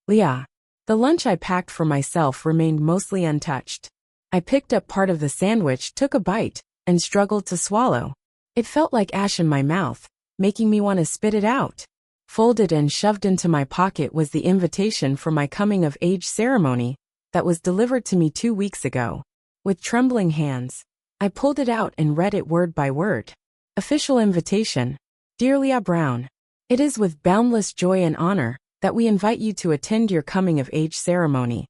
Leah. The lunch I packed for myself remained mostly untouched. I picked up part of the sandwich, took a bite, and struggled to swallow. It felt like ash in my mouth, making me want to spit it out. Folded and shoved into my pocket was the invitation for my coming-of-age ceremony that was delivered to me 2 weeks ago. With trembling hands, I pulled it out and read it word by word. Official invitation. Dear Leah Brown, it is with boundless joy and honor that we invite you to attend your coming-of-age ceremony,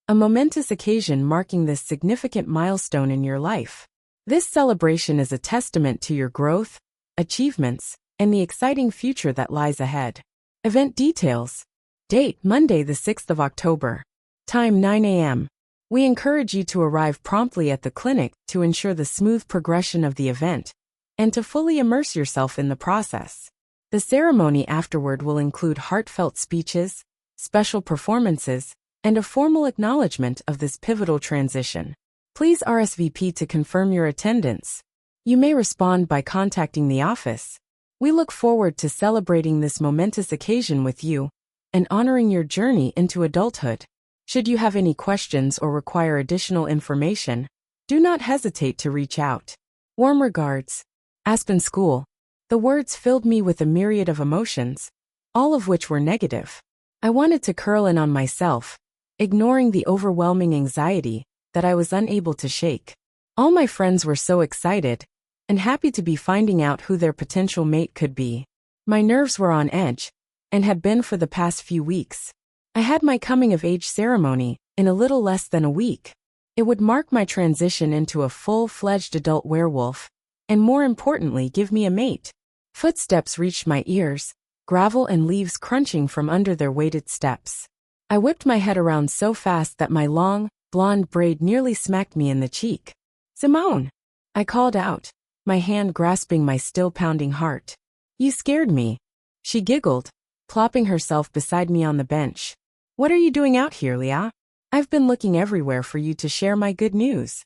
a momentous occasion marking this significant milestone in your life. This celebration is a testament to your growth, achievements, and the exciting future that lies ahead. Event details. Date: Monday, the 6th of October. Time: 9 a.m. We encourage you to arrive promptly at the clinic to ensure the smooth progression of the event and to fully immerse yourself in the process. The ceremony afterward will include heartfelt speeches, special performances, and a formal acknowledgement of this pivotal transition. Please RSVP to confirm your attendance. You may respond by contacting the office. We look forward to celebrating this momentous occasion with you and honoring your journey into adulthood. Should you have any questions or require additional information, do not hesitate to reach out. Warm regards, Aspen School. The words filled me with a myriad of emotions, all of which were negative. I wanted to curl in on myself, ignoring the overwhelming anxiety that I was unable to shake. All my friends were so excited and happy to be finding out who their potential mate could be. My nerves were on edge, and had been for the past few weeks. I had my coming-of-age ceremony in a little less than a week. It would mark my transition into a full-fledged adult werewolf, and more importantly, give me a mate. Footsteps reached my ears, gravel and leaves crunching from under their weighted steps. I whipped my head around so fast that my long, blonde braid nearly smacked me in the cheek. "Simone!" I called out, my hand grasping my still-pounding heart. "You scared me." She giggled, plopping herself beside me on the bench. "What are you doing out here, Leah? I've been looking everywhere for you to share my good news."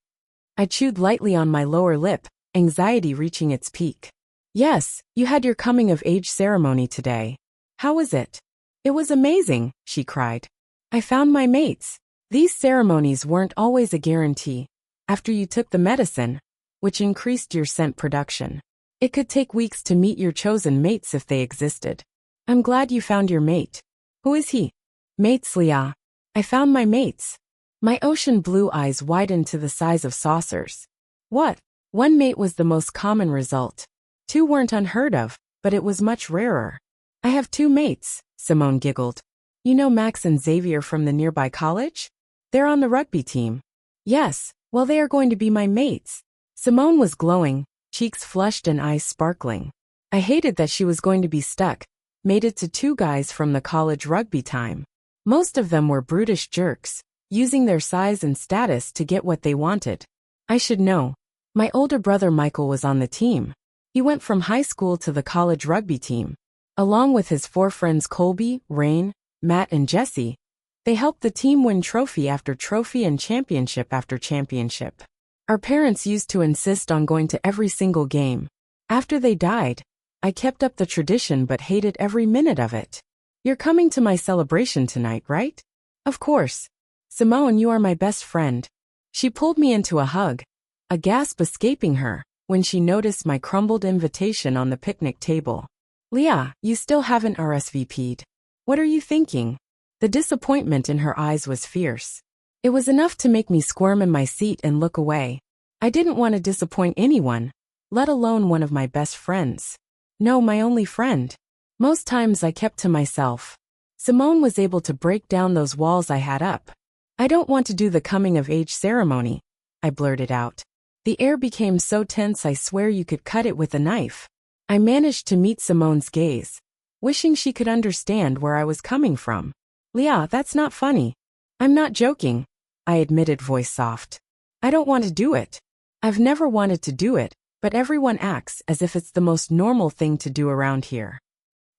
I chewed lightly on my lower lip, anxiety reaching its peak. "Yes, you had your coming-of-age ceremony today. How was it?" "It was amazing," she cried. "I found my mates." These ceremonies weren't always a guarantee. After you took the medicine, which increased your scent production, it could take weeks to meet your chosen mates if they existed. I'm glad you found your mate. Who is he? Mates, Leah. I found my mates. My ocean blue eyes widened to the size of saucers. What? One mate was the most common result. 2 weren't unheard of, but it was much rarer. I have 2 mates, Simone giggled. You know Max and Xavier from the nearby college? They're on the rugby team. Yes, well they are going to be my mates. Simone was glowing, cheeks flushed and eyes sparkling. I hated that she was going to be stuck, mated to 2 guys from the college rugby time. Most of them were brutish jerks, using their size and status to get what they wanted. I should know. My older brother Michael was on the team. He went from high school to the college rugby team. Along with his 4 friends Colby, Rain, Matt and Jesse, they helped the team win trophy after trophy and championship after championship. Our parents used to insist on going to every single game. After they died, I kept up the tradition but hated every minute of it. You're coming to my celebration tonight, right? Of course. Simone, you are my best friend. She pulled me into a hug, a gasp escaping her when she noticed my crumbled invitation on the picnic table. Leah, you still haven't RSVP'd. What are you thinking? The disappointment in her eyes was fierce. It was enough to make me squirm in my seat and look away. I didn't want to disappoint anyone, let alone one of my best friends. No, my only friend. Most times I kept to myself. Simone was able to break down those walls I had up. I don't want to do the coming-of-age ceremony, I blurted out. The air became so tense I swear you could cut it with a knife. I managed to meet Simone's gaze, wishing she could understand where I was coming from. Leah, that's not funny. I'm not joking, I admitted, voice soft. I don't want to do it. I've never wanted to do it, but everyone acts as if it's the most normal thing to do around here.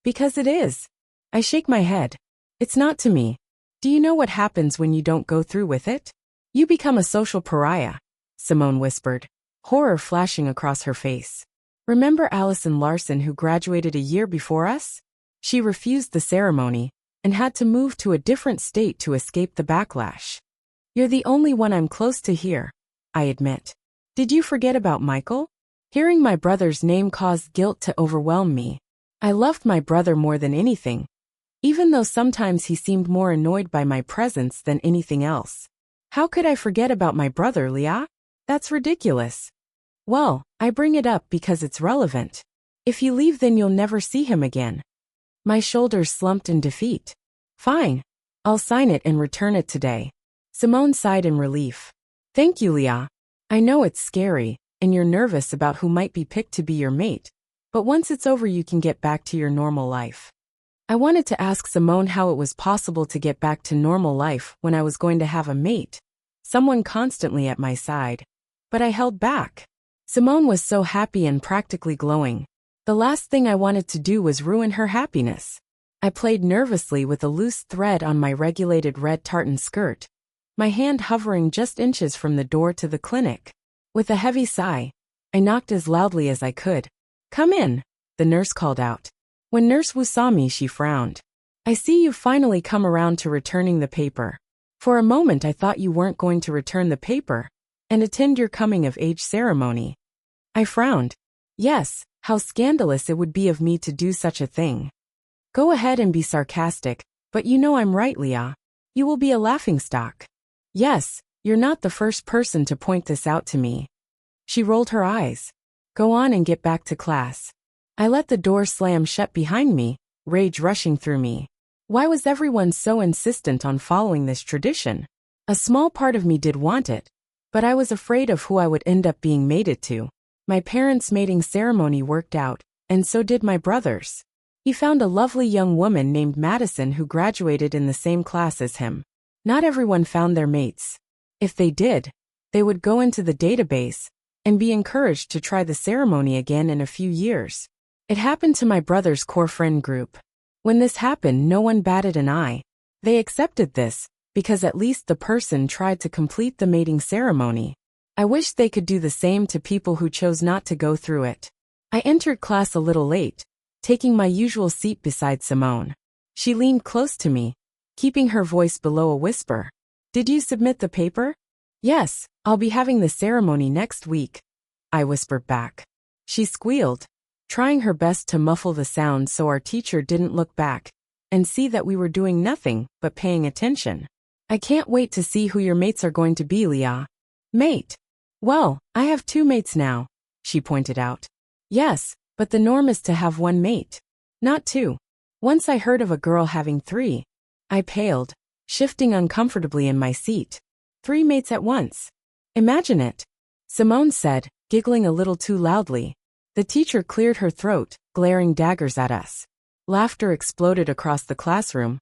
Because it is. I shake my head. It's not to me. Do you know what happens when you don't go through with it? You become a social pariah, Simone whispered, horror flashing across her face. Remember Allison Larson, who graduated a year before us? She refused the ceremony and had to move to a different state to escape the backlash. You're the only one I'm close to here, I admit. Did you forget about Michael? Hearing my brother's name caused guilt to overwhelm me. I loved my brother more than anything, even though sometimes he seemed more annoyed by my presence than anything else. How could I forget about my brother, Leah? That's ridiculous. Well, I bring it up because it's relevant. If you leave, then you'll never see him again. My shoulders slumped in defeat. Fine. I'll sign it and return it today. Simone sighed in relief. Thank you, Leah. I know it's scary, and you're nervous about who might be picked to be your mate, but once it's over you can get back to your normal life. I wanted to ask Simone how it was possible to get back to normal life when I was going to have a mate, someone constantly at my side, but I held back. Simone was so happy and practically glowing. The last thing I wanted to do was ruin her happiness. I played nervously with a loose thread on my regulated red tartan skirt, my hand hovering just inches from the door to the clinic. With a heavy sigh, I knocked as loudly as I could. Come in, the nurse called out. When Nurse Wu saw me, she frowned. I see you've finally come around to returning the paper. For a moment I thought you weren't going to return the paper and attend your coming-of-age ceremony. I frowned. Yes, how scandalous it would be of me to do such a thing. Go ahead and be sarcastic, but you know I'm right, Leah. You will be a laughingstock. Yes, you're not the first person to point this out to me. She rolled her eyes. Go on and get back to class. I let the door slam shut behind me, rage rushing through me. Why was everyone so insistent on following this tradition? A small part of me did want it, but I was afraid of who I would end up being mated to. My parents' mating ceremony worked out, and so did my brother's. He found a lovely young woman named Madison who graduated in the same class as him. Not everyone found their mates. If they did, they would go into the database and be encouraged to try the ceremony again in a few years. It happened to my brother's core friend group. When this happened, no one batted an eye. They accepted this, because at least the person tried to complete the mating ceremony. I wished they could do the same to people who chose not to go through it. I entered class a little late, taking my usual seat beside Simone. She leaned close to me, keeping her voice below a whisper. Did you submit the paper? Yes, I'll be having the ceremony next week, I whispered back. She squealed, trying her best to muffle the sound so our teacher didn't look back and see that we were doing nothing but paying attention. I can't wait to see who your mates are going to be, Leah. Mate? Well, I have 2 mates now, she pointed out. Yes, but the norm is to have 1 mate, not 2. Once I heard of a girl having 3. I paled, shifting uncomfortably in my seat. 3 mates at once. Imagine it, Simone said, giggling a little too loudly. The teacher cleared her throat, glaring daggers at us. Laughter exploded across the classroom,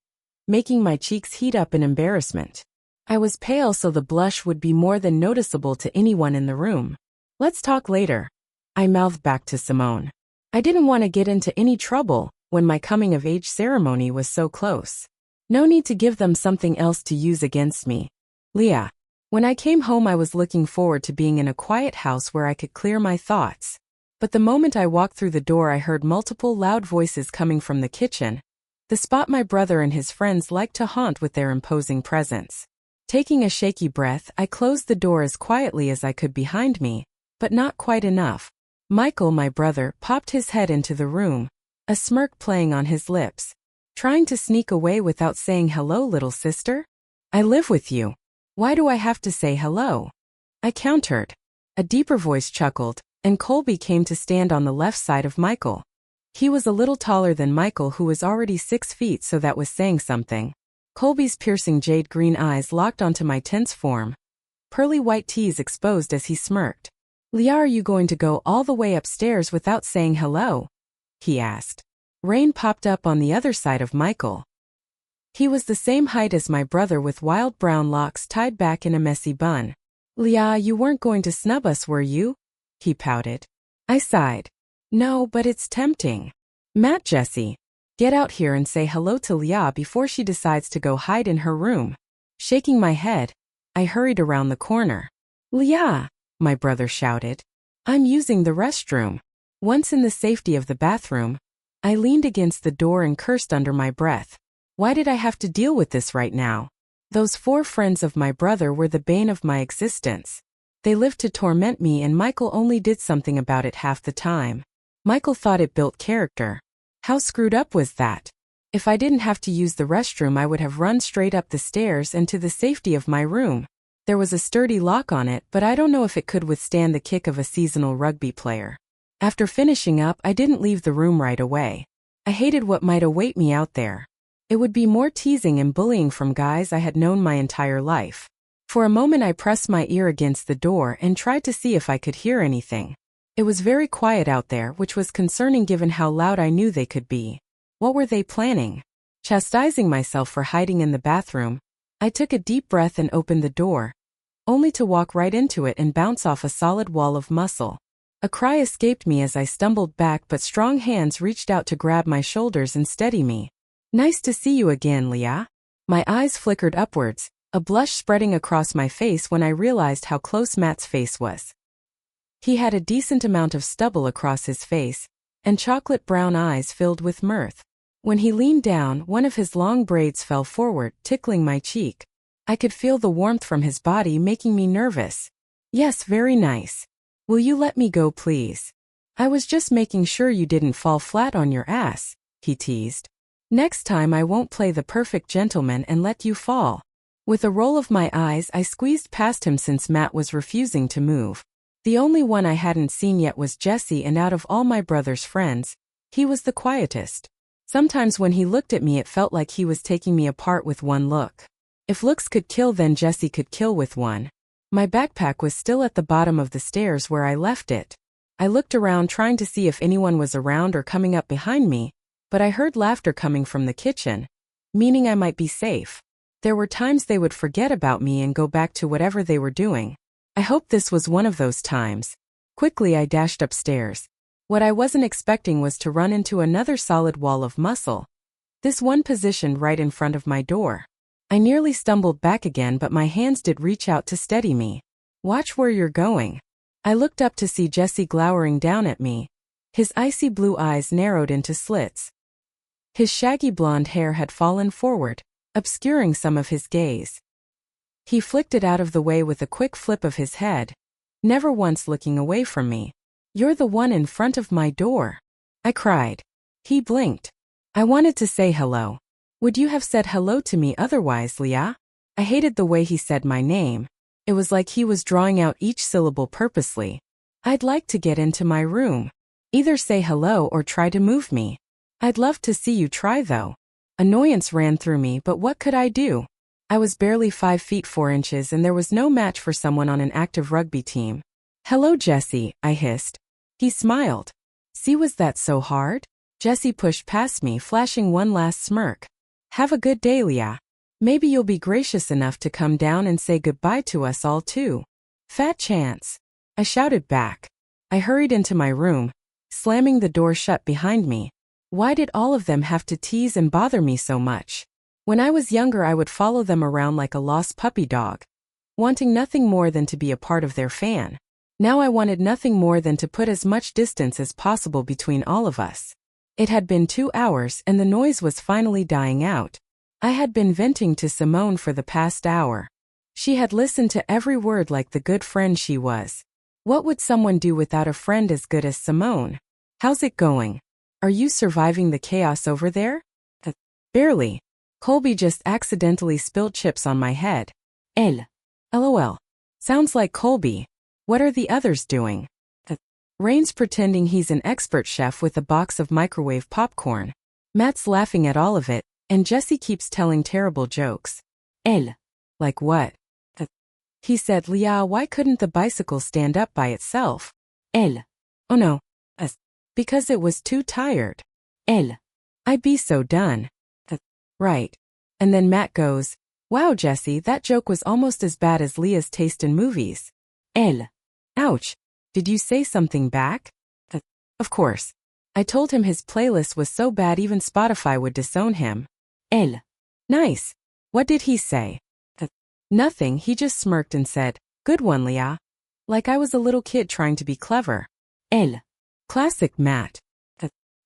making my cheeks heat up in embarrassment. I was pale so the blush would be more than noticeable to anyone in the room. Let's talk later, I mouthed back to Simone. I didn't want to get into any trouble when my coming-of-age ceremony was so close. No need to give them something else to use against me. Leah. When I came home I was looking forward to being in a quiet house where I could clear my thoughts. But the moment I walked through the door I heard multiple loud voices coming from the kitchen, the spot my brother and his friends liked to haunt with their imposing presence. Taking a shaky breath, I closed the door as quietly as I could behind me, but not quite enough. Michael, my brother, popped his head into the room, a smirk playing on his lips. Trying to sneak away without saying hello, little sister? I live with you. Why do I have to say hello? I countered. A deeper voice chuckled, and Colby came to stand on the left side of Michael. He was a little taller than Michael, who was already 6 feet, so that was saying something. Colby's piercing jade green eyes locked onto my tense form. Pearly white teeth exposed as he smirked. Leah, are you going to go all the way upstairs without saying hello? He asked. Rain popped up on the other side of Michael. He was the same height as my brother with wild brown locks tied back in a messy bun. Leah, you weren't going to snub us, were you? He pouted. I sighed. No, but it's tempting. Matt, Jessie. Get out here and say hello to Leah before she decides to go hide in her room. Shaking my head, I hurried around the corner. Leah, my brother shouted. I'm using the restroom. Once in the safety of the bathroom, I leaned against the door and cursed under my breath. Why did I have to deal with this right now? Those 4 friends of my brother were the bane of my existence. They lived to torment me, and Michael only did something about it half the time. Michael thought it built character. How screwed up was that? If I didn't have to use the restroom, I would have run straight up the stairs and to the safety of my room. There was a sturdy lock on it, but I don't know if it could withstand the kick of a seasonal rugby player. After finishing up, I didn't leave the room right away. I hated what might await me out there. It would be more teasing and bullying from guys I had known my entire life. For a moment I pressed my ear against the door and tried to see if I could hear anything. It was very quiet out there, which was concerning given how loud I knew they could be. What were they planning? Chastising myself for hiding in the bathroom, I took a deep breath and opened the door, only to walk right into it and bounce off a solid wall of muscle. A cry escaped me as I stumbled back, but strong hands reached out to grab my shoulders and steady me. Nice to see you again, Leah. My eyes flickered upwards, a blush spreading across my face when I realized how close Matt's face was. He had a decent amount of stubble across his face, and chocolate brown eyes filled with mirth. When he leaned down, one of his long braids fell forward, tickling my cheek. I could feel the warmth from his body making me nervous. Yes, very nice. Will you let me go, please? I was just making sure you didn't fall flat on your ass, he teased. Next time I won't play the perfect gentleman and let you fall. With a roll of my eyes, I squeezed past him since Matt was refusing to move. The only one I hadn't seen yet was Jesse, and out of all my brother's friends, he was the quietest. Sometimes when he looked at me, it felt like he was taking me apart with one look. If looks could kill, then Jesse could kill with one. My backpack was still at the bottom of the stairs where I left it. I looked around trying to see if anyone was around or coming up behind me, but I heard laughter coming from the kitchen, meaning I might be safe. There were times they would forget about me and go back to whatever they were doing. I hoped this was one of those times. Quickly I dashed upstairs. What I wasn't expecting was to run into another solid wall of muscle, this one positioned right in front of my door. I nearly stumbled back again, but my hands did reach out to steady me. Watch where you're going. I looked up to see Jesse glowering down at me. His icy blue eyes narrowed into slits. His shaggy blonde hair had fallen forward, obscuring some of his gaze. He flicked it out of the way with a quick flip of his head, never once looking away from me. You're the one in front of my door, I cried. He blinked. I wanted to say hello. Would you have said hello to me otherwise, Leah? I hated the way he said my name. It was like he was drawing out each syllable purposely. I'd like to get into my room. Either say hello or try to move me. I'd love to see you try though. Annoyance ran through me, but what could I do? I was barely 5 feet 4 inches and there was no match for someone on an active rugby team. Hello, Jesse, I hissed. He smiled. See, was that so hard? Jesse pushed past me, flashing one last smirk. Have a good day, Leah. Maybe you'll be gracious enough to come down and say goodbye to us all too. Fat chance, I shouted back. I hurried into my room, slamming the door shut behind me. Why did all of them have to tease and bother me so much? When I was younger, I would follow them around like a lost puppy dog, wanting nothing more than to be a part of their fan. Now I wanted nothing more than to put as much distance as possible between all of us. It had been 2 hours and the noise was finally dying out. I had been venting to Simone for the past hour. She had listened to every word like the good friend she was. What would someone do without a friend as good as Simone? How's it going? Are you surviving the chaos over there? Barely. Colby just accidentally spilled chips on my head. LOL. Sounds like Colby. What are the others doing? Rain's pretending he's an expert chef with a box of microwave popcorn. Matt's laughing at all of it, and Jesse keeps telling terrible jokes. Like what? He said, Leah, why couldn't the bicycle stand up by itself? Oh no. Because it was too tired. I'd be so done. Right. And then Matt goes, wow, Jesse, that joke was almost as bad as Leah's taste in movies. Ouch. Did you say something back? Of course. I told him his playlist was so bad even Spotify would disown him. Nice. What did he say? Nothing, he just smirked and said, good one, Leah. Like I was a little kid trying to be clever. Classic Matt.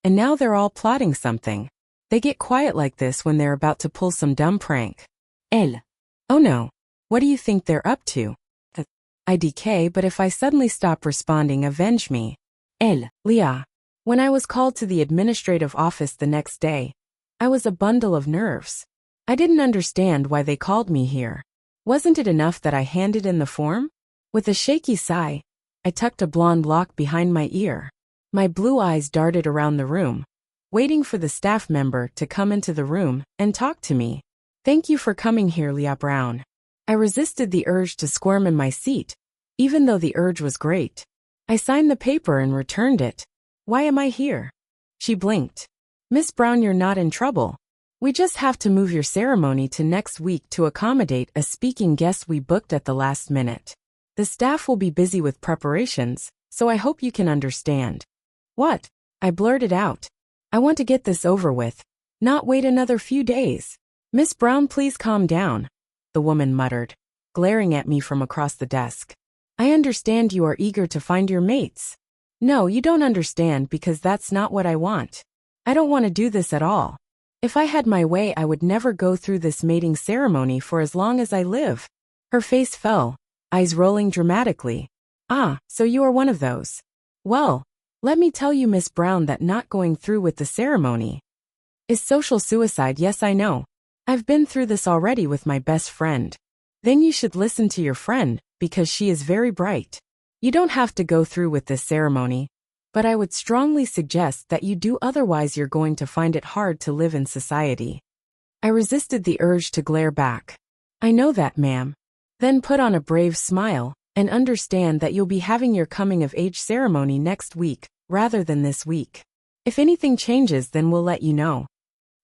And now they're all plotting something. They get quiet like this when they're about to pull some dumb prank. Elle. Oh no. What do you think they're up to? I decay, but if I suddenly stop responding, avenge me. Elle. Leah. When I was called to the administrative office the next day, I was a bundle of nerves. I didn't understand why they called me here. Wasn't it enough that I handed in the form? With a shaky sigh, I tucked a blonde lock behind my ear. My blue eyes darted around the room, waiting for the staff member to come into the room and talk to me. Thank you for coming here, Leah Brown. I resisted the urge to squirm in my seat, even though the urge was great. I signed the paper and returned it. Why am I here? She blinked. Miss Brown, you're not in trouble. We just have to move your ceremony to next week to accommodate a speaking guest we booked at the last minute. The staff will be busy with preparations, so I hope you can understand. What? I blurted out. I want to get this over with, not wait another few days. Miss Brown, please calm down, the woman muttered, glaring at me from across the desk. I understand you are eager to find your mates. No, you don't understand because that's not what I want. I don't want to do this at all. If I had my way, I would never go through this mating ceremony for as long as I live. Her face fell, eyes rolling dramatically. Ah, so you are one of those. Well, let me tell you, Miss Brown, that not going through with the ceremony is social suicide. Yes, I know. I've been through this already with my best friend. Then you should listen to your friend, because she is very bright. You don't have to go through with this ceremony, but I would strongly suggest that you do, otherwise you're going to find it hard to live in society. I resisted the urge to glare back. I know that, ma'am. Then put on a brave smile, and understand that you'll be having your coming-of-age ceremony next week, rather than this week. If anything changes, then we'll let you know.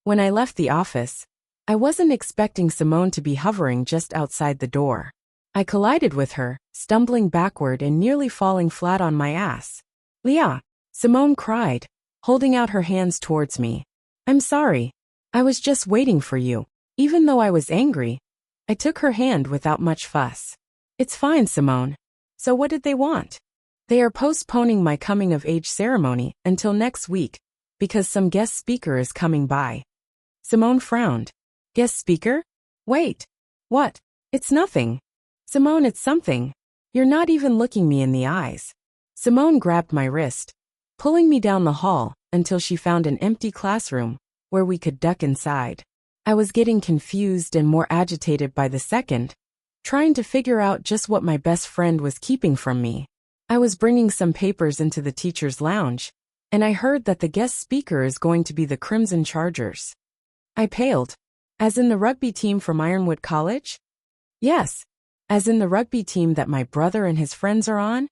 When I left the office, I wasn't expecting Simone to be hovering just outside the door. I collided with her, stumbling backward and nearly falling flat on my ass. Leah, Simone cried, holding out her hands towards me. I'm sorry. I was just waiting for you. Even though I was angry, I took her hand without much fuss. It's fine, Simone. So what did they want? They are postponing my coming-of-age ceremony until next week, because some guest speaker is coming by. Simone frowned. Guest speaker? Wait. What? It's nothing. Simone, it's something. You're not even looking me in the eyes. Simone grabbed my wrist, pulling me down the hall until she found an empty classroom where we could duck inside. I was getting confused and more agitated by the second, trying to figure out just what my best friend was keeping from me. I was bringing some papers into the teacher's lounge, and I heard that the guest speaker is going to be the Crimson Chargers. I paled. As in the rugby team from Ironwood College? Yes. As in the rugby team that my brother and his friends are on?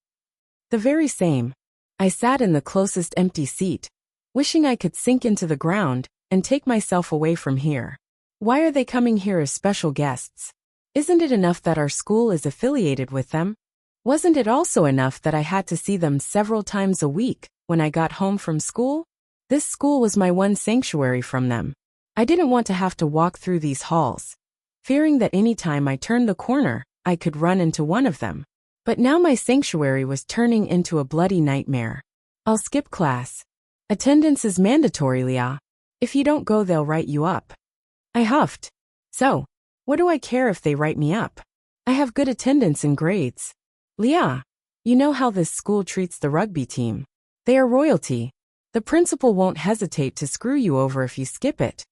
The very same. I sat in the closest empty seat, wishing I could sink into the ground and take myself away from here. Why are they coming here as special guests? Isn't it enough that our school is affiliated with them? Wasn't it also enough that I had to see them several times a week when I got home from school? This school was my one sanctuary from them. I didn't want to have to walk through these halls, fearing that any time I turned the corner, I could run into one of them. But now my sanctuary was turning into a bloody nightmare. I'll skip class. Attendance is mandatory, Leah. If you don't go, they'll write you up. I huffed. So, what do I care if they write me up? I have good attendance and grades. Leah, you know how this school treats the rugby team. They are royalty. The principal won't hesitate to screw you over if you skip it.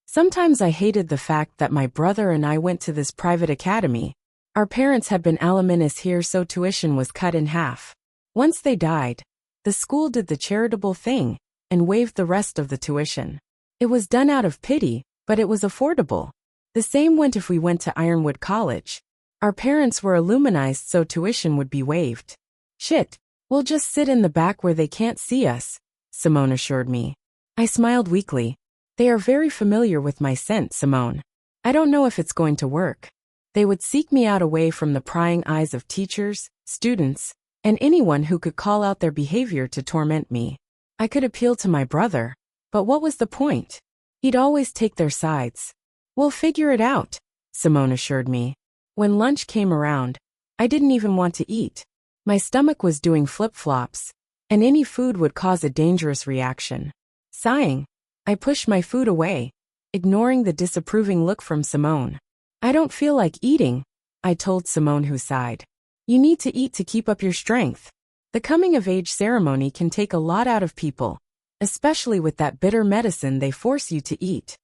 Sometimes I hated the fact that my brother and I went to this private academy. Our parents had been alumnus here, so tuition was cut in half. Once they died, the school did the charitable thing and waived the rest of the tuition. It was done out of pity, but it was affordable. The same went if we went to Ironwood College. Our parents were alumnized, so tuition would be waived. Shit, we'll just sit in the back where they can't see us, Simone assured me. I smiled weakly. They are very familiar with my scent, Simone. I don't know if it's going to work. They would seek me out away from the prying eyes of teachers, students, and anyone who could call out their behavior to torment me. I could appeal to my brother, but what was the point? He'd always take their sides. We'll figure it out, Simone assured me. When lunch came around, I didn't even want to eat. My stomach was doing flip-flops, and any food would cause a dangerous reaction. Sighing, I pushed my food away, ignoring the disapproving look from Simone. I don't feel like eating, I told Simone, who sighed. You need to eat to keep up your strength. The coming-of-age ceremony can take a lot out of people, especially with that bitter medicine they force you to eat.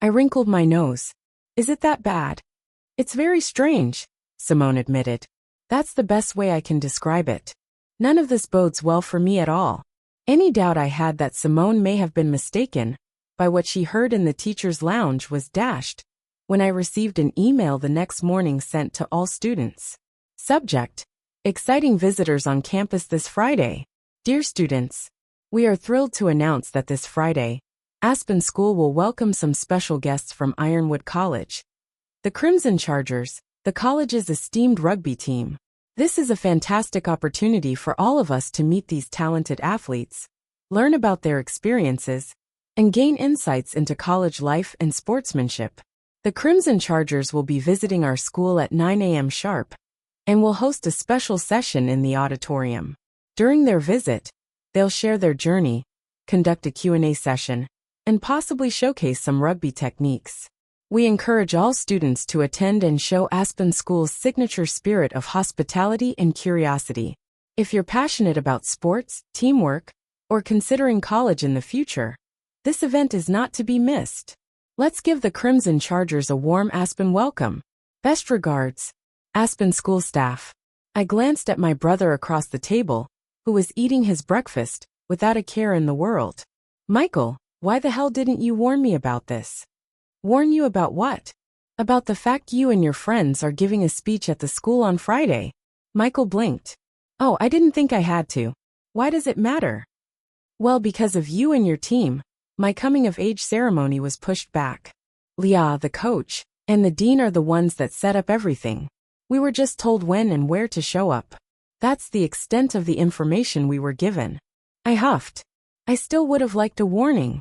I wrinkled my nose. Is it that bad? It's very strange, Simone admitted. That's the best way I can describe it. None of this bodes well for me at all. Any doubt I had that Simone may have been mistaken by what she heard in the teacher's lounge was dashed when I received an email the next morning sent to all students. Subject: Exciting visitors on campus this Friday. Dear students, we are thrilled to announce that this Friday, Aspen School will welcome some special guests from Ironwood College. The Crimson Chargers, the college's esteemed rugby team. This is a fantastic opportunity for all of us to meet these talented athletes, learn about their experiences, and gain insights into college life and sportsmanship. The Crimson Chargers will be visiting our school at 9 a.m. sharp, and will host a special session in the auditorium. During their visit, they'll share their journey, conduct a Q&A session, and possibly showcase some rugby techniques. We encourage all students to attend and show Aspen School's signature spirit of hospitality and curiosity. If you're passionate about sports, teamwork, or considering college in the future, this event is not to be missed. Let's give the Crimson Chargers a warm Aspen welcome. Best regards, Aspen School staff. I glanced at my brother across the table, who was eating his breakfast without a care in the world. Michael, why the hell didn't you warn me about this? Warn you about what? About the fact you and your friends are giving a speech at the school on Friday. Michael blinked. Oh, I didn't think I had to. Why does it matter? Well, because of you and your team, my coming-of-age ceremony was pushed back. Leah, the coach, and the dean are the ones that set up everything. We were just told when and where to show up. That's the extent of the information we were given. I huffed. I still would have liked a warning.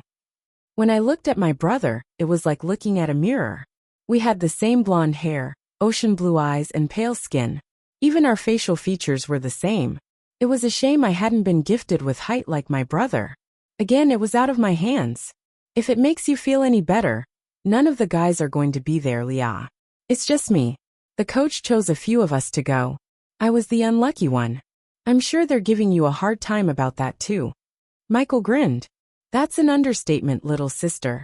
When I looked at my brother, it was like looking at a mirror. We had the same blonde hair, ocean blue eyes, and pale skin. Even our facial features were the same. It was a shame I hadn't been gifted with height like my brother. Again, it was out of my hands. If it makes you feel any better, none of the guys are going to be there, Leah. It's just me. The coach chose a few of us to go. I was the unlucky one. I'm sure they're giving you a hard time about that too. Michael grinned. That's an understatement, little sister.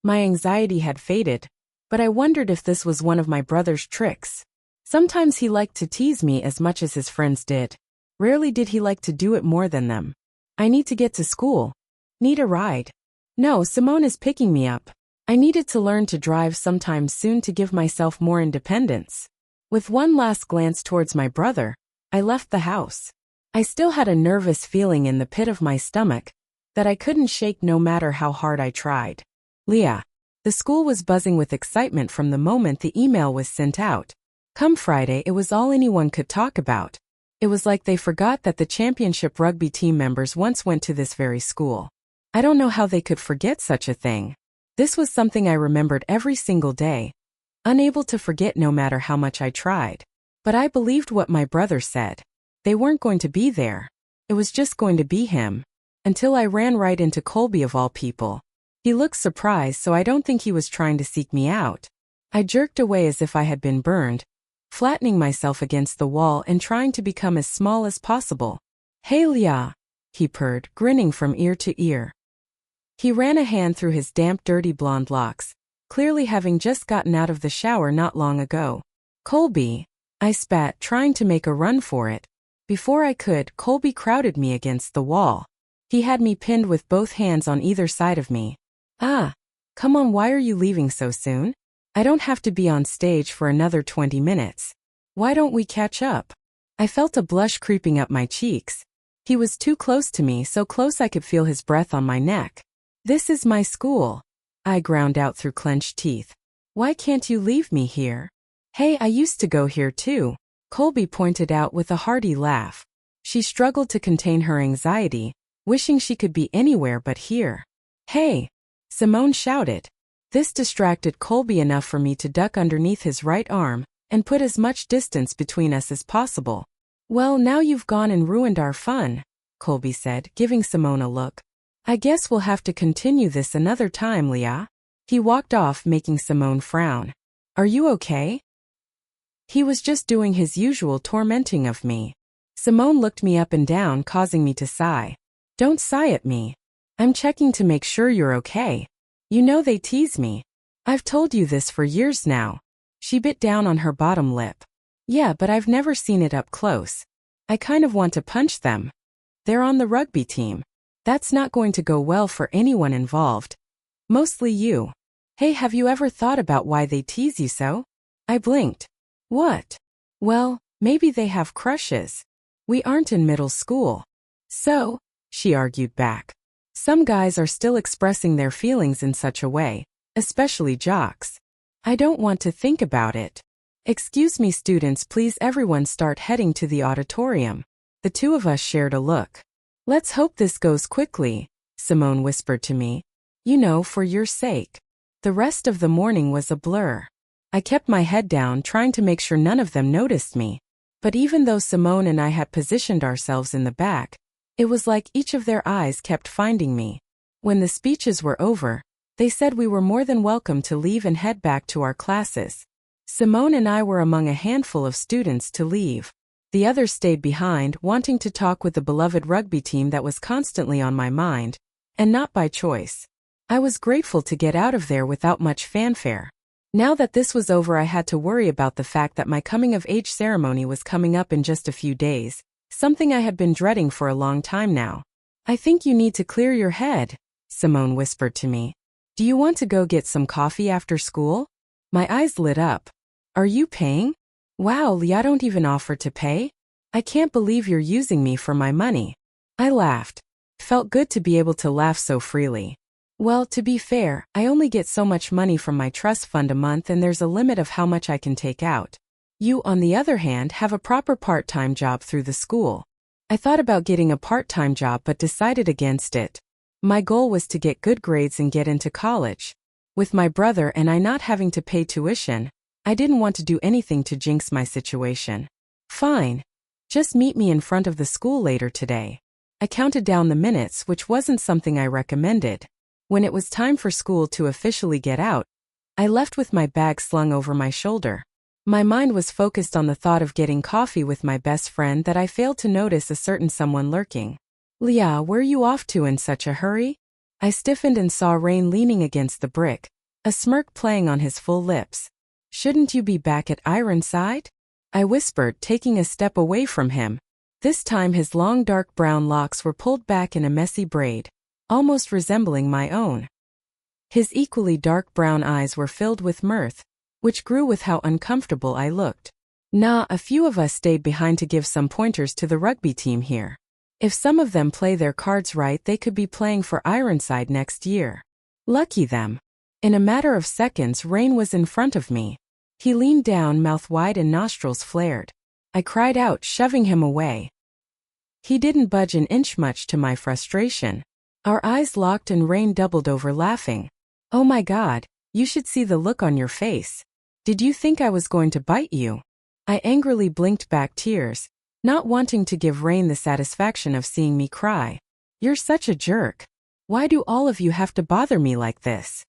My anxiety had faded, but I wondered if this was one of my brother's tricks. Sometimes he liked to tease me as much as his friends did. Rarely did he like to do it more than them. I need to get to school. Need a ride? No, Simone is picking me up. I needed to learn to drive sometime soon to give myself more independence. With one last glance towards my brother, I left the house. I still had a nervous feeling in the pit of my stomach that I couldn't shake no matter how hard I tried. Leah. The school was buzzing with excitement from the moment the email was sent out. Come Friday, it was all anyone could talk about. It was like they forgot that the championship rugby team members once went to this very school. I don't know how they could forget such a thing. This was something I remembered every single day, unable to forget no matter how much I tried. But I believed what my brother said. They weren't going to be there. It was just going to be him. Until I ran right into Colby of all people. He looked surprised, so I don't think he was trying to seek me out. I jerked away as if I had been burned, flattening myself against the wall and trying to become as small as possible. Hey Leah, he purred, grinning from ear to ear. He ran a hand through his damp, dirty blonde locks, clearly having just gotten out of the shower not long ago. Colby, I spat, trying to make a run for it. Before I could, Colby crowded me against the wall. He had me pinned with both hands on either side of me. Ah, come on, why are you leaving so soon? I don't have to be on stage for another 20 minutes. Why don't we catch up? I felt a blush creeping up my cheeks. He was too close to me, so close I could feel his breath on my neck. This is my school. I ground out through clenched teeth. Why can't you leave me here? Hey, I used to go here too, Colby pointed out with a hearty laugh. She struggled to contain her anxiety, wishing she could be anywhere but here. Hey! Simone shouted. This distracted Colby enough for me to duck underneath his right arm and put as much distance between us as possible. Well, now you've gone and ruined our fun, Colby said, giving Simone a look. I guess we'll have to continue this another time, Leah. He walked off, making Simone frown. Are you okay? He was just doing his usual tormenting of me. Simone looked me up and down, causing me to sigh. Don't sigh at me. I'm checking to make sure you're okay. You know they tease me. I've told you this for years now. She bit down on her bottom lip. Yeah, but I've never seen it up close. I kind of want to punch them. They're on the rugby team. That's not going to go well for anyone involved. Mostly you. Hey, have you ever thought about why they tease you so? I blinked. What? Well, maybe they have crushes. We aren't in middle school. So, she argued back. Some guys are still expressing their feelings in such a way, especially jocks. I don't want to think about it. Excuse me, students, please everyone start heading to the auditorium. The two of us shared a look. Let's hope this goes quickly, Simone whispered to me. You know, for your sake. The rest of the morning was a blur. I kept my head down, trying to make sure none of them noticed me. But even though Simone and I had positioned ourselves in the back, it was like each of their eyes kept finding me. When the speeches were over, they said we were more than welcome to leave and head back to our classes. Simone and I were among a handful of students to leave. The others stayed behind, wanting to talk with the beloved rugby team that was constantly on my mind, and not by choice. I was grateful to get out of there without much fanfare. Now that this was over, I had to worry about the fact that my coming-of-age ceremony was coming up in just a few days, something I had been dreading for a long time now. I think you need to clear your head, Simone whispered to me. Do you want to go get some coffee after school? My eyes lit up. Are you paying? Wow, Leah, don't even offer to pay? I can't believe you're using me for my money. I laughed. Felt good to be able to laugh so freely. Well, to be fair, I only get so much money from my trust fund a month, and there's a limit of how much I can take out. You, on the other hand, have a proper part-time job through the school. I thought about getting a part-time job but decided against it. My goal was to get good grades and get into college. With my brother and I not having to pay tuition, I didn't want to do anything to jinx my situation. Fine. Just meet me in front of the school later today. I counted down the minutes, which wasn't something I recommended. When it was time for school to officially get out, I left with my bag slung over my shoulder. My mind was focused on the thought of getting coffee with my best friend that I failed to notice a certain someone lurking. Leah, where are you off to in such a hurry? I stiffened and saw Rain leaning against the brick, a smirk playing on his full lips. Shouldn't you be back at Ironside? I whispered, taking a step away from him. This time his long dark brown locks were pulled back in a messy braid, almost resembling my own. His equally dark brown eyes were filled with mirth, which grew with how uncomfortable I looked. Nah, a few of us stayed behind to give some pointers to the rugby team here. If some of them play their cards right, they could be playing for Ironside next year. Lucky them. In a matter of seconds, Rain was in front of me. He leaned down, mouth wide and nostrils flared. I cried out, shoving him away. He didn't budge an inch, much to my frustration. Our eyes locked and Rain doubled over laughing. Oh my God, you should see the look on your face. Did you think I was going to bite you? I angrily blinked back tears, not wanting to give Rain the satisfaction of seeing me cry. You're such a jerk. Why do all of you have to bother me like this?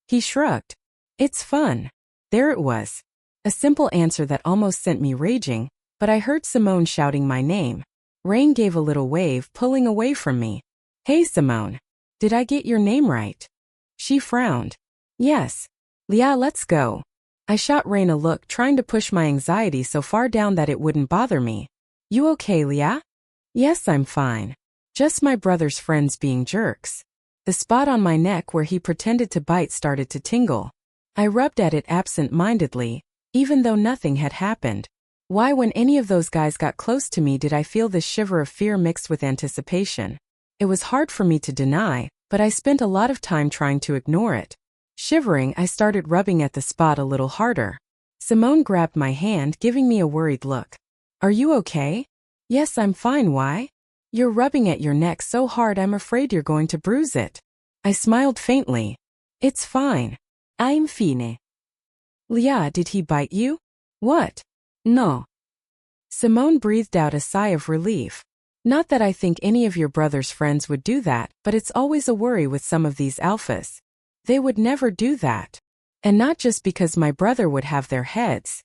He shrugged. It's fun. There it was. A simple answer that almost sent me raging, but I heard Simone shouting my name. Rain gave a little wave, pulling away from me. Hey Simone. Did I get your name right? She frowned. Yes. Leah, let's go. I shot Rain a look, trying to push my anxiety so far down that it wouldn't bother me. You okay, Leah? Yes, I'm fine. Just my brother's friends being jerks. The spot on my neck where he pretended to bite started to tingle. I rubbed at it absent-mindedly, even though nothing had happened. Why, when any of those guys got close to me, did I feel this shiver of fear mixed with anticipation? It was hard for me to deny, but I spent a lot of time trying to ignore it. Shivering, I started rubbing at the spot a little harder. Simone grabbed my hand, giving me a worried look. Are you okay? Yes, I'm fine. Why? You're rubbing at your neck so hard I'm afraid you're going to bruise it. I smiled faintly. It's fine. I'm fine. Leah, did he bite you? What? No. Simone breathed out a sigh of relief. Not that I think any of your brother's friends would do that, but it's always a worry with some of these alphas. They would never do that. And not just because my brother would have their heads.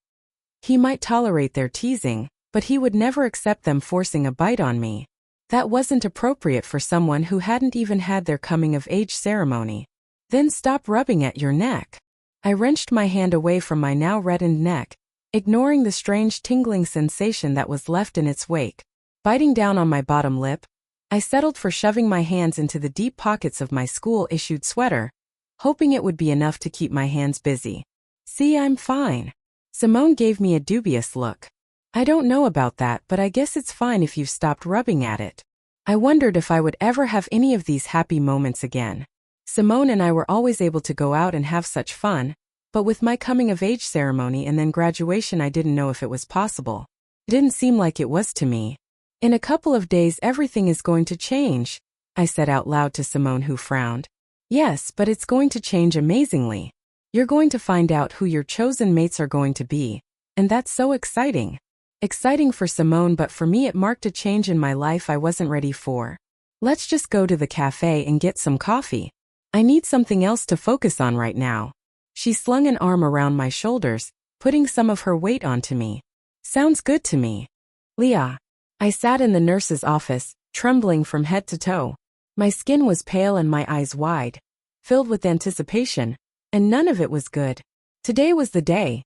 He might tolerate their teasing, but he would never accept them forcing a bite on me. That wasn't appropriate for someone who hadn't even had their coming-of-age ceremony. Then stop rubbing at your neck. I wrenched my hand away from my now reddened neck, ignoring the strange tingling sensation that was left in its wake. Biting down on my bottom lip, I settled for shoving my hands into the deep pockets of my school-issued sweater, hoping it would be enough to keep my hands busy. See, I'm fine. Simone gave me a dubious look. I don't know about that, but I guess it's fine if you've stopped rubbing at it. I wondered if I would ever have any of these happy moments again. Simone and I were always able to go out and have such fun, but with my coming-of-age ceremony and then graduation I didn't know if it was possible. It didn't seem like it was to me. In a couple of days everything is going to change, I said out loud to Simone, who frowned. Yes, but it's going to change amazingly. You're going to find out who your chosen mates are going to be, and that's so exciting. Exciting for Simone, but for me it marked a change in my life I wasn't ready for. Let's just go to the cafe and get some coffee. I need something else to focus on right now. She slung an arm around my shoulders, putting some of her weight onto me. Sounds good to me. Leah. I sat in the nurse's office, trembling from head to toe. My skin was pale and my eyes wide, filled with anticipation, and none of it was good. Today was the day.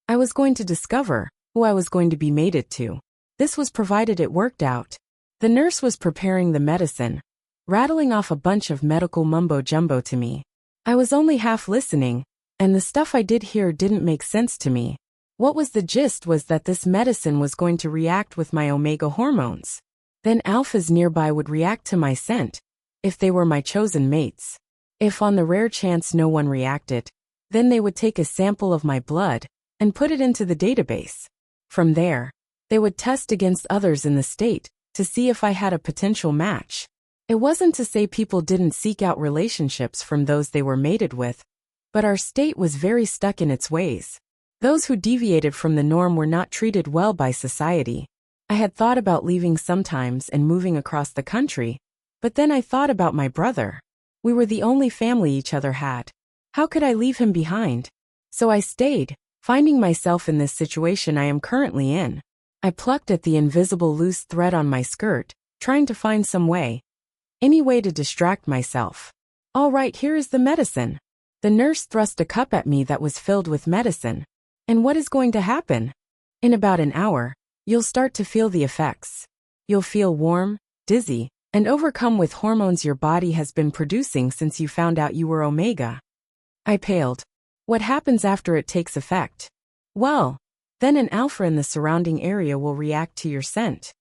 I was going to discover who I was going to be mated to. This was provided it worked out. The nurse was preparing the medicine, rattling off a bunch of medical mumbo-jumbo to me. I was only half listening, and the stuff I did hear didn't make sense to me. What was the gist was that this medicine was going to react with my omega hormones. Then alphas nearby would react to my scent, if they were my chosen mates. If on the rare chance no one reacted, then they would take a sample of my blood and put it into the database. From there, they would test against others in the state to see if I had a potential match. It wasn't to say people didn't seek out relationships from those they were mated with, but our state was very stuck in its ways. Those who deviated from the norm were not treated well by society. I had thought about leaving sometimes and moving across the country, but then I thought about my brother. We were the only family each other had. How could I leave him behind? So I stayed, finding myself in this situation I am currently in. I plucked at the invisible loose thread on my skirt, trying to find some way. Any way to distract myself. All right, here is the medicine. The nurse thrust a cup at me that was filled with medicine. And what is going to happen? In about an hour, you'll start to feel the effects. You'll feel warm, dizzy, and overcome with hormones your body has been producing since you found out you were omega. I paled. What happens after it takes effect? Well, then an alpha in the surrounding area will react to your scent.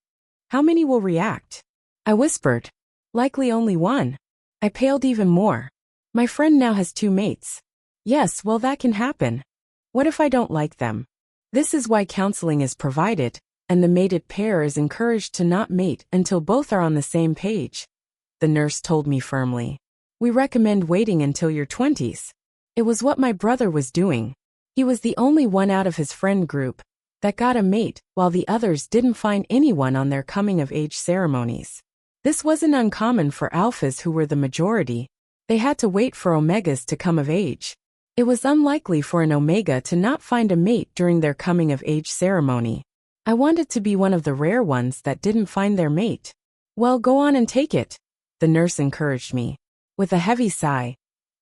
How many will react? I whispered. Likely only one. I paled even more. My friend now has 2 mates. Yes, well, that can happen. What if I don't like them? This is why counseling is provided, and the mated pair is encouraged to not mate until both are on the same page. The nurse told me firmly. We recommend waiting until your 20s. It was what my brother was doing. He was the only one out of his friend group that got a mate, while the others didn't find anyone on their coming-of-age ceremonies. This wasn't uncommon for alphas who were the majority. They had to wait for omegas to come of age. It was unlikely for an omega to not find a mate during their coming-of-age ceremony. I wanted to be one of the rare ones that didn't find their mate. Well, go on and take it, the nurse encouraged me. With a heavy sigh,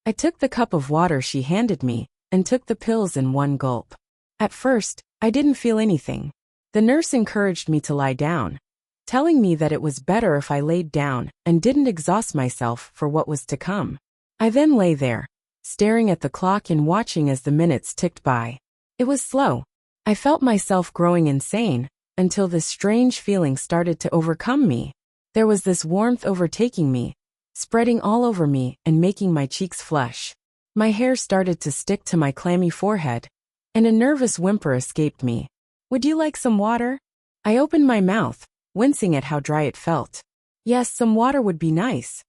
I took the cup of water she handed me and took the pills in one gulp. At first, I didn't feel anything. The nurse encouraged me to lie down, telling me that it was better if I laid down and didn't exhaust myself for what was to come. I then lay there, staring at the clock and watching as the minutes ticked by. It was slow. I felt myself growing insane, until this strange feeling started to overcome me. There was this warmth overtaking me, spreading all over me and making my cheeks flush. My hair started to stick to my clammy forehead, and a nervous whimper escaped me. Would you like some water? I opened my mouth, wincing at how dry it felt. Yes, some water would be nice.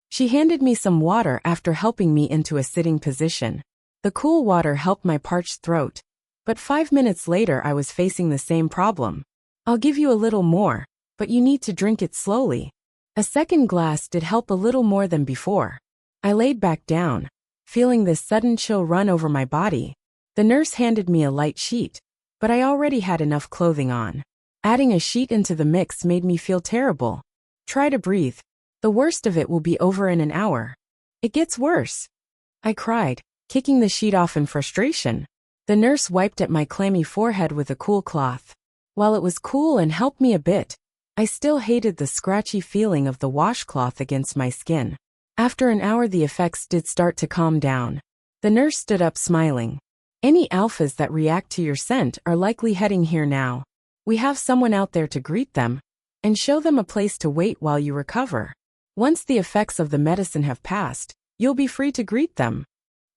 She handed me some water after helping me into a sitting position. The cool water helped my parched throat, but 5 minutes later I was facing the same problem. I'll give you a little more, but you need to drink it slowly. A second glass did help a little more than before. I laid back down, feeling this sudden chill run over my body. The nurse handed me a light sheet, but I already had enough clothing on. Adding a sheet into the mix made me feel terrible. Try to breathe. The worst of it will be over in an hour. It gets worse, I cried, kicking the sheet off in frustration. The nurse wiped at my clammy forehead with a cool cloth. While it was cool and helped me a bit, I still hated the scratchy feeling of the washcloth against my skin. After an hour the effects did start to calm down. The nurse stood up smiling. Any alphas that react to your scent are likely heading here now. We have someone out there to greet them and show them a place to wait while you recover. Once the effects of the medicine have passed, you'll be free to greet them.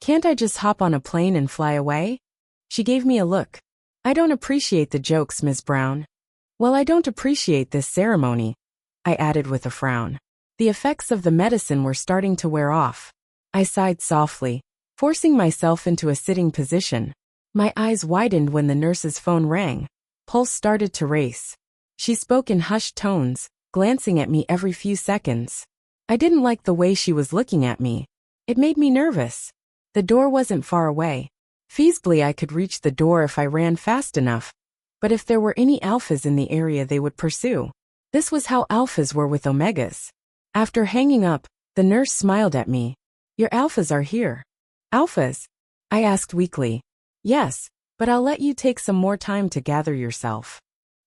Can't I just hop on a plane and fly away? She gave me a look. I don't appreciate the jokes, Ms. Brown. Well, I don't appreciate this ceremony, I added with a frown. The effects of the medicine were starting to wear off. I sighed softly, forcing myself into a sitting position. My eyes widened when the nurse's phone rang. Pulse started to race. She spoke in hushed tones, glancing at me every few seconds. I didn't like the way she was looking at me. It made me nervous. The door wasn't far away. Feasibly I could reach the door if I ran fast enough. But if there were any alphas in the area they would pursue. This was how alphas were with omegas. After hanging up, the nurse smiled at me. Your alphas are here. Alphas? I asked weakly. Yes, but I'll let you take some more time to gather yourself.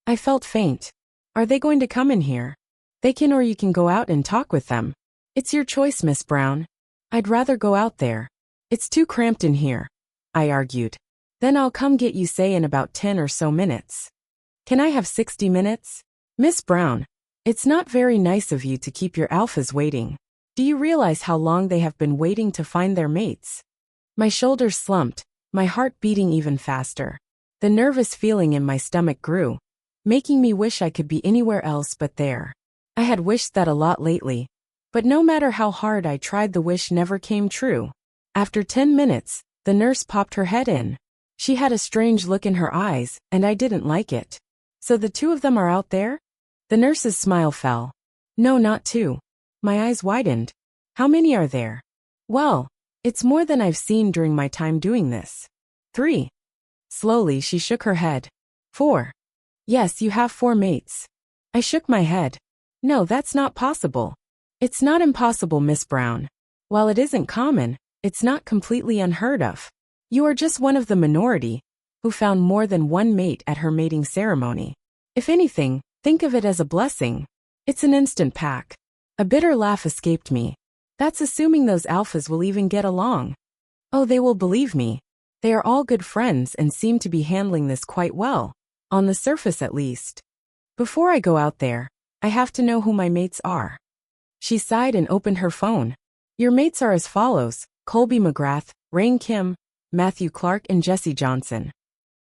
I felt faint. Are they going to come in here? They can, or you can go out and talk with them. It's your choice, Miss Brown. I'd rather go out there. It's too cramped in here, I argued. Then I'll come get you, say, in about 10 or so minutes. Can I have 60 minutes? Miss Brown, it's not very nice of you to keep your alphas waiting. Do you realize how long they have been waiting to find their mates? My shoulders slumped, my heart beating even faster. The nervous feeling in my stomach grew, making me wish I could be anywhere else but there. I had wished that a lot lately, but no matter how hard I tried, the wish never came true. After 10 minutes, the nurse popped her head in. She had a strange look in her eyes, and I didn't like it. So the two of them are out there? The nurse's smile fell. No, not two. My eyes widened. How many are there? Well, it's more than I've seen during my time doing this. 3. Slowly she shook her head. 4. Yes, you have 4 mates. I shook my head. No, that's not possible. It's not impossible, Miss Brown. While it isn't common, it's not completely unheard of. You are just one of the minority who found more than one mate at her mating ceremony. If anything, think of it as a blessing. It's an instant pack. A bitter laugh escaped me. That's assuming those alphas will even get along. Oh, they will, believe me. They are all good friends and seem to be handling this quite well. On the surface at least. Before I go out there, I have to know who my mates are. She sighed and opened her phone. Your mates are as follows: Colby McGrath, Rain Kim, Matthew Clark, and Jesse Johnson.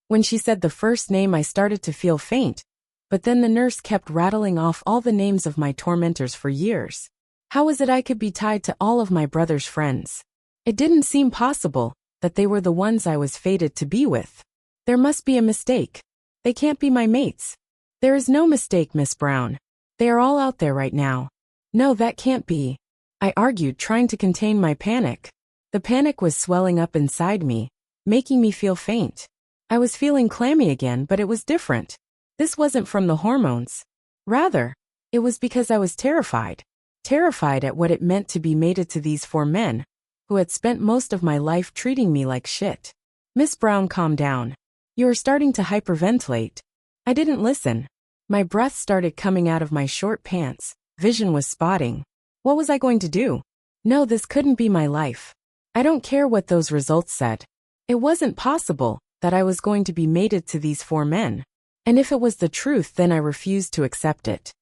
When she said the first name, I started to feel faint, but then the nurse kept rattling off all the names of my tormentors for years. How was it I could be tied to all of my brother's friends? It didn't seem possible that they were the ones I was fated to be with. There must be a mistake. They can't be my mates. There is no mistake, Miss Brown. They are all out there right now. No, that can't be, I argued, trying to contain my panic. The panic was swelling up inside me, making me feel faint. I was feeling clammy again, but it was different. This wasn't from the hormones. Rather, it was because I was terrified. Terrified at what it meant to be mated to these 4 men, who had spent most of my life treating me like shit. Miss Brown, calm down. You are starting to hyperventilate. I didn't listen. My breath started coming out of my short pants. Vision was spotting. What was I going to do? No, this couldn't be my life. I don't care what those results said. It wasn't possible that I was going to be mated to these 4 men. And if it was the truth, then I refused to accept it.